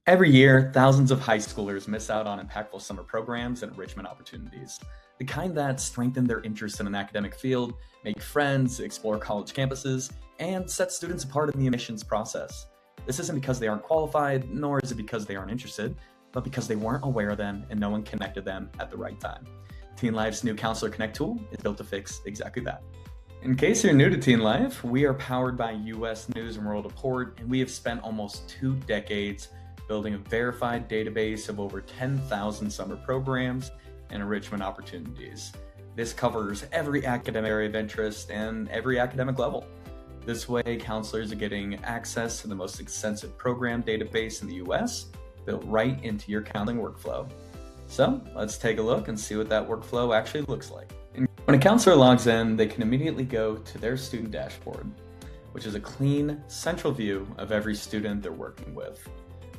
Every year, thousands of high schoolers miss out on impactful summer programs and enrichment opportunities, the kind that strengthen their interest in an academic field, make friends, explore college campuses, and set students apart in the admissions process. This isn't because they aren't qualified, nor is it because they aren't interested, but because they weren't aware of them and no one connected them at the right time. TeenLife's new Counselor Connect tool is built to fix exactly that. In case you're new to TeenLife, we are powered by US News and World Report, and we have spent almost 2 decades building a verified database of over 10,000 summer programs and enrichment opportunities. This covers every academic area of interest and every academic level. This way, counselors are getting access to the most extensive program database in the US, built right into your counseling workflow. So let's take a look and see what that workflow actually looks like. When a counselor logs in, they can immediately go to their student dashboard, which is a clean, central view of every student they're working with.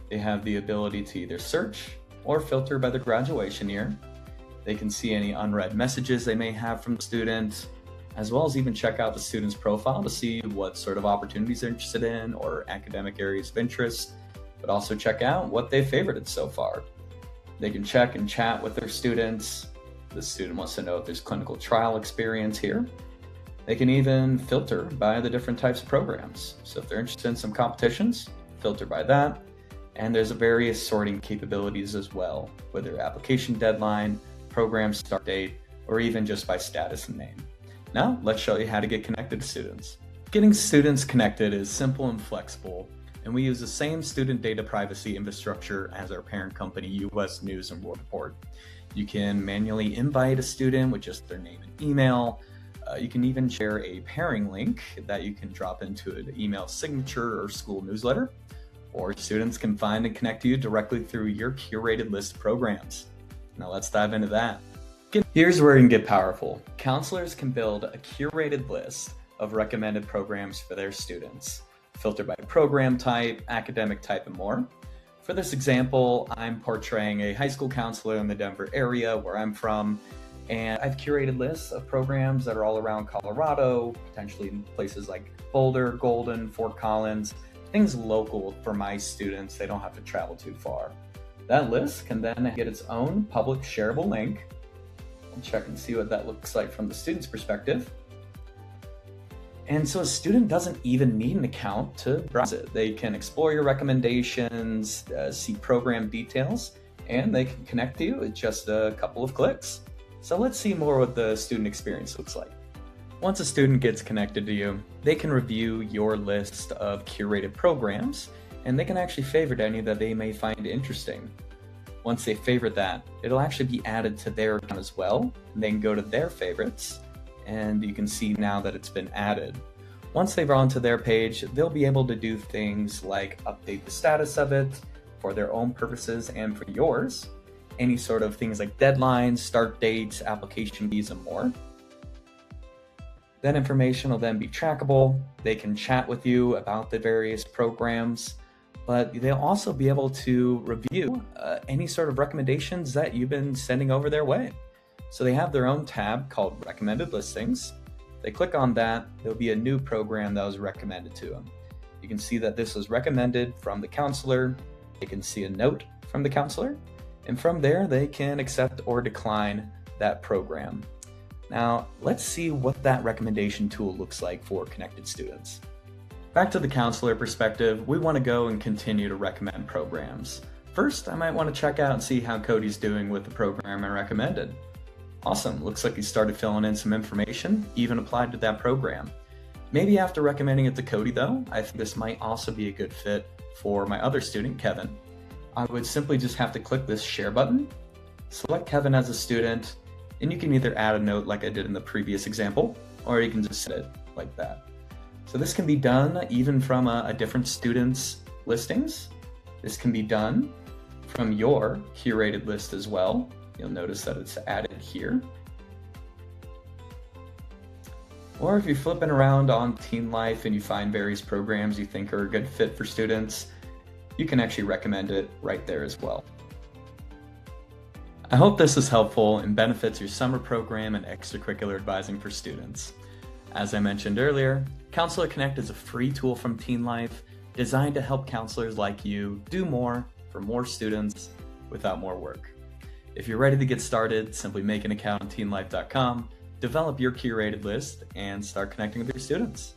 They have the ability to either search or filter by their graduation year. They can see any unread messages they may have from the student, as well as even check out the student's profile to see what sort of opportunities they're interested in or academic areas of interest, but also check out what they've favorited so far. They can check and chat with their students. The student wants to know if there's clinical trial experience here. They can even filter by the different types of programs. So if they're interested in some competitions, filter by that. And there's various sorting capabilities as well, whether application deadline, program start date, or even just by status and name. Now, let's show you how to get connected to students. Getting students connected is simple and flexible, and we use the same student data privacy infrastructure as our parent company, US News and World Report. You can manually invite a student with just their name and email. You can even share a pairing link that you can drop into an email signature or school newsletter. Or students can find and connect to you directly through your curated list of programs. Now let's dive into that. Here's where you can get powerful. Counselors can build a curated list of recommended programs for their students, filter by program type, academic type, and more. For this example, I'm portraying a high school counselor in the Denver area where I'm from, and I've curated lists of programs that are all around Colorado, potentially in places like Boulder, Golden, Fort Collins, things local for my students. They don't have to travel too far. That list can then get its own public shareable link. I'll check and see what that looks like from the student's perspective. And so a student doesn't even need an account to browse it. They can explore your recommendations, see program details, and they can connect to you with just a couple of clicks. So let's see more what the student experience looks like. Once a student gets connected to you, they can review your list of curated programs, and they can actually favorite any that they may find interesting. Once they favorite that, it'll actually be added to their account as well, and they can go to their favorites, and you can see now that it's been added. Once they've gone to their page, they'll be able to do things like update the status of it for their own purposes and for yours, any sort of things like deadlines, start dates, application fees, and more. That information will then be trackable. They can chat with you about the various programs, but they'll also be able to review any sort of recommendations that you've been sending over their way. So they have their own tab called Recommended Listings. They click on that, there'll be a new program that was recommended to them. You can see that this was recommended from the counselor. They can see a note from the counselor, and from there they can accept or decline that program. Now, let's see what that recommendation tool looks like for connected students. Back to the counselor perspective, we want to go and continue to recommend programs. First, I might want to check out and see how Cody's doing with the program I recommended. Awesome, looks like he started filling in some information, even applied to that program. Maybe after recommending it to Cody though, I think this might also be a good fit for my other student, Kevin. I would simply just have to click this share button, select Kevin as a student, and you can either add a note like I did in the previous example, or you can just set it like that. So this can be done even from a different student's listings. This can be done from your curated list as well. You'll notice that it's added here. Or if you're flipping around on TeenLife and you find various programs you think are a good fit for students, you can actually recommend it right there as well. I hope this is helpful and benefits your summer program and extracurricular advising for students. As I mentioned earlier, Counselor Connect is a free tool from TeenLife designed to help counselors like you do more for for more students without more work. If you're ready to get started, simply make an account on teenlife.com, develop your curated list, and start connecting with your students.